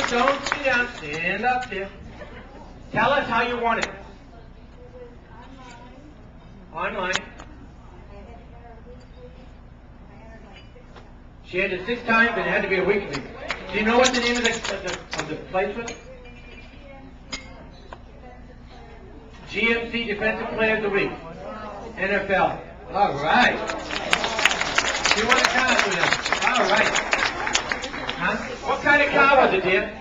don't sit down. Stand up there. Tell us how you want it. Online. She had it 6 times and it had to be a weekly. Do you know what the name of the place was? GMC Defensive Player of the Week. NFL. All right. You won a car for them. All right. Huh? What kind of car was it, dear?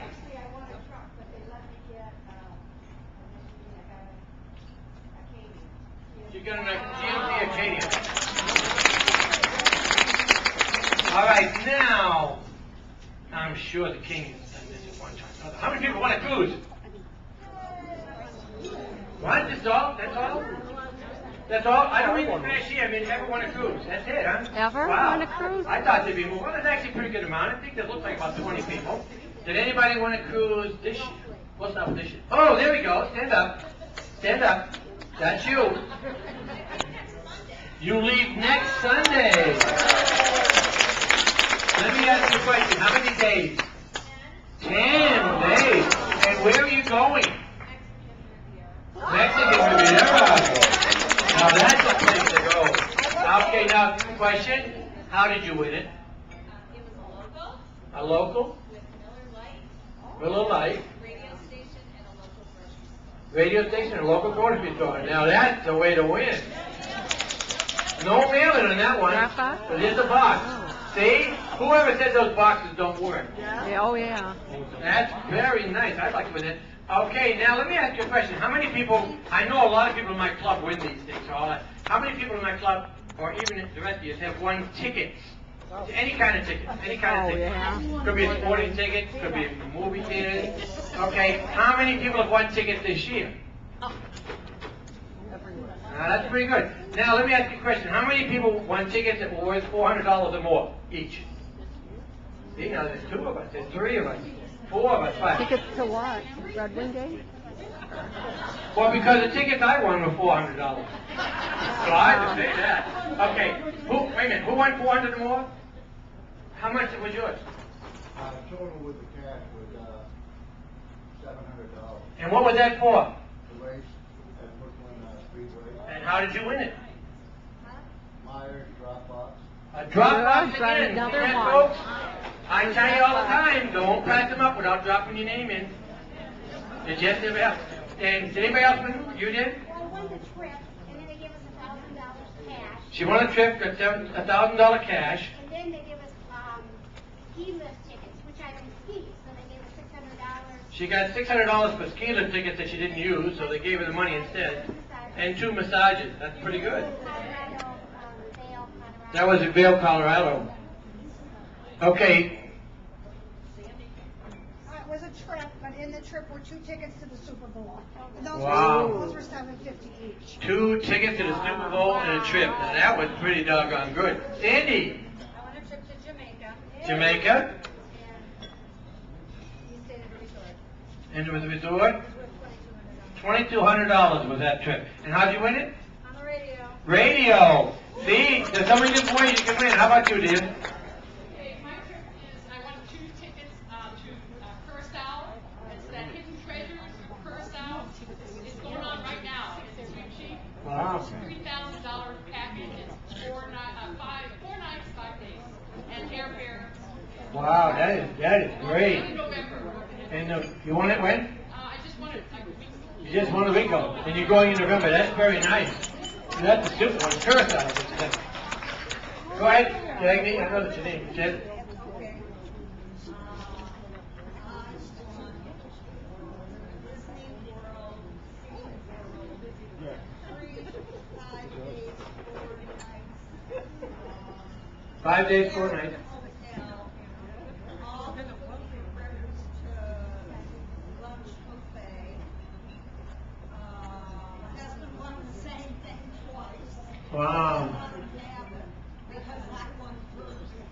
You got a GMC Acadia. All right, now, I'm sure the king has done this at one time. How many people want to cruise? What? That's all? That's all? That's all? I don't mean to finish here. I mean, ever want to cruise? That's it, huh? Ever want to cruise? I thought there'd be more. Well, there's actually a pretty good amount. I think there looks like about 20 people. Did anybody want to cruise this year? What's up with this year? Oh, there we go. Stand up. Stand up. That's you. You leave next Sunday. Let me ask you a question. How many days? 10 days. And where are you going? Mexican Riviera. Now that's a place to go. Okay, now question. How did you win it? It was a local. A local? With Miller Lite. radio station, and a local grocery store. Radio station and a local grocery store. Now that's the way to win. No mailing on that one. But here's the box. See? Whoever said those boxes don't work. Yeah, oh yeah. That's very nice. I like it with it. Okay, now let me ask you a question. How many people, I know a lot of people in my club win these things. How many people in my club, or even the rest of you, have won tickets? Any kind of ticket. Any kind of ticket. Yeah. Could be a sporting ticket, could be a movie theater. Okay, how many people have won tickets this year? Now, that's pretty good. Now, let me ask you a question. How many people won tickets that were worth $400 or more each? See, now there's 2 of us, there's 3 of us, 4 of us, 5. Tickets to what? Red Wing Game? Well, because the tickets I won were $400. So I had to say that. Okay, wait a minute, who won 400 or more? How much was yours? Total with the cash was $700. And what was that for? The race at Brooklyn Speedway. And how did you win it? Myers, Dropbox. A Dropbox Got again. another See that, one. folks? I tell you all the time, don't pass them up without dropping your name in. Did you anybody else? And did anybody else win? You did? Well, I won the trip, and then they gave us $1,000 cash. She won a trip, got $1,000 cash. And then they gave us ski lift tickets, which I didn't ski, so they gave us $600. She got $600 for ski lift tickets that she didn't use, so they gave her the money instead. And 2 massages. That's pretty good. Colorado, Vail, Colorado. That was in Vail, Colorado. Okay. It was a trip, but in the trip were 2 tickets to the Super Bowl. And those Wow. were $750 each. 2 tickets to the Super Bowl and a trip. Now that was pretty doggone good. Sandy, I won a trip to Jamaica. Jamaica, You stayed at the resort. and it was a resort. It was $2,200 was that trip. And how'd you win it? on the radio. Radio. See, there's so many different ways you can win. How about you, dear? Okay, my trip is, I won 2 tickets to Curacao. It's that Hidden Treasures Curacao. It's going on right now. It's sweet cheap. Wow. It's $3,000 package. It's 4 nights, 5 days. And airfare. Wow, that is In great. November. And you won it when? I just won it like a week ago. You just won a week ago. And you're going in November. That's very nice. That's a super one. Curacao. Go ahead, Cagney. I know that's your name. Jen. Five days, 4 nights. Wow.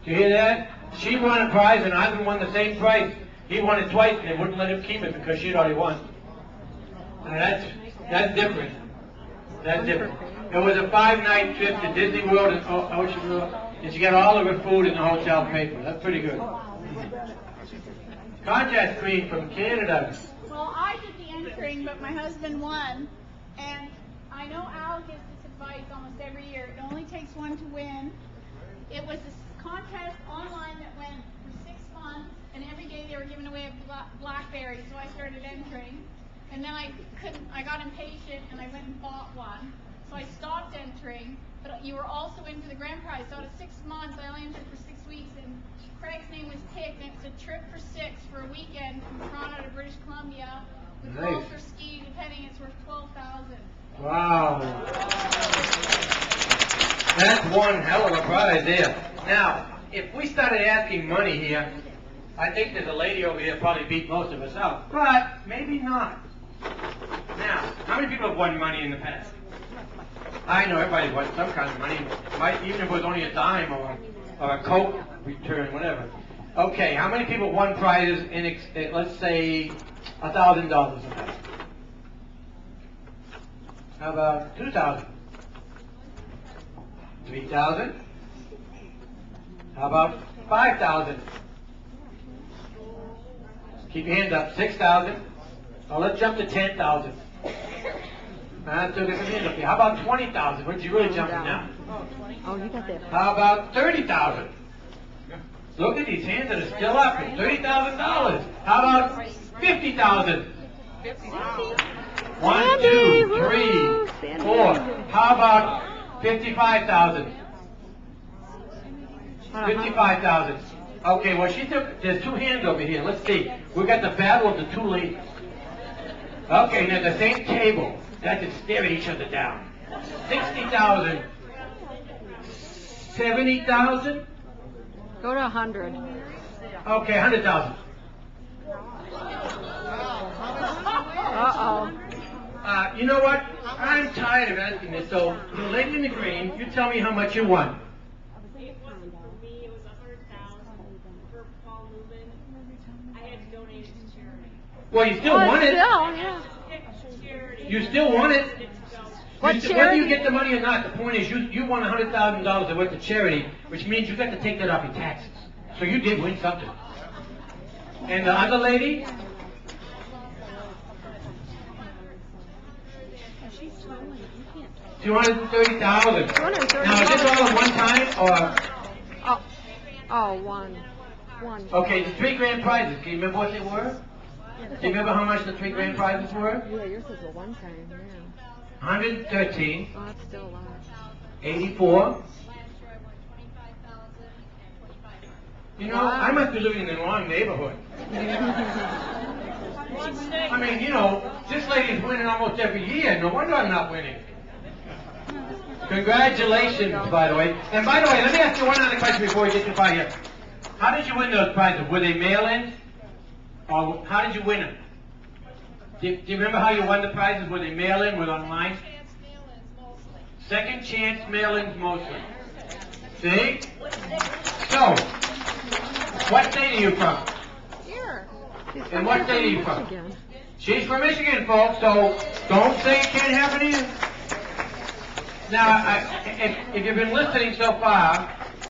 Do you hear that? She won a prize and Ivan won the same prize. He won it twice and they wouldn't let him keep it because she'd already won. Now that's different. That's different. It was a 5-night trip to Disney World and Ocean World, and she got all of her food in the hotel paid for. That's pretty good. Contest queen from Canada. Well, I did the entering, but my husband won. And I know Al gives this advice almost every year. It only takes one to win. It was a contest online that went for 6 months, and every day they were giving away a blackberry. So I started entering, and then I got impatient, and I went and bought one. So I stopped entering, but you were also in for the grand prize. So out of 6 months, I only entered for 6 weeks, and Craig's name was picked, and it's a trip for 6 for a weekend from Toronto to British Columbia with Nice. golf or ski, depending. It's worth $12,000. Wow. That's one hell of a prize there. Now, if we started asking money here, I think there's a lady over here probably beat most of us out. But maybe not. Now, how many people have won money in the past? I know everybody's won some kind of money, even if it was only a dime or a Coke return, whatever. Okay, how many people won prizes in, let's say, $1,000 in the past? How about 2,000? 3,000? How about 5,000? Keep your hands up. 6,000? Oh, let's jump to 10,000. Still get some hands up here. How about 20,000? Where'd you really jump now? Oh, you got that. How about 30,000? Look at these hands that are still up. $30,000. How about 50,000? 1, 2, 3, 4. How about 55,000? 55,000. Okay, well, there's 2 hands over here. Let's see. We got the battle of the 2 ladies. Okay, now the same table. They have to stare at each other down. 60,000. 70,000? Go to 100. Okay, 100,000. Uh-oh. You know what? I'm tired of asking this, so the lady in the green, you tell me how much you won. It wasn't for me, it was 100,000 for Paul Newman. I had to donate it to charity. Well, you still won it. Still, yeah. You still won it. What Whether charity? you get the money or not, the point is you won $100,000 that went to charity, which means you got to take that off your taxes. So you did win something. And the other lady? $230,000. Now, is this all at one time, or? Oh, one. Okay, the 3 grand prizes. Can you remember what they were? Do you remember how much the 3 grand prizes were? Yeah, yours was a one time, yeah. 113, Oh, that's still a lot. 84. Last year I won 25,000 and 2,500. You know, I must be living in the wrong neighborhood. I mean, you know, this lady's winning almost every year. No wonder I'm not winning. Congratulations, by the way. And by the way, let me ask you one other question before we get too far here. How did you win those prizes? Were they mail-ins? Or how did you win them? Do you remember how you won the prizes? Were they mail-in? Were they online? Second chance mail-ins mostly. See? So, what state are you from? Here. And what state are you from? Michigan. She's from Michigan, folks, so don't say it can't happen to you. Now, if you've been listening so far,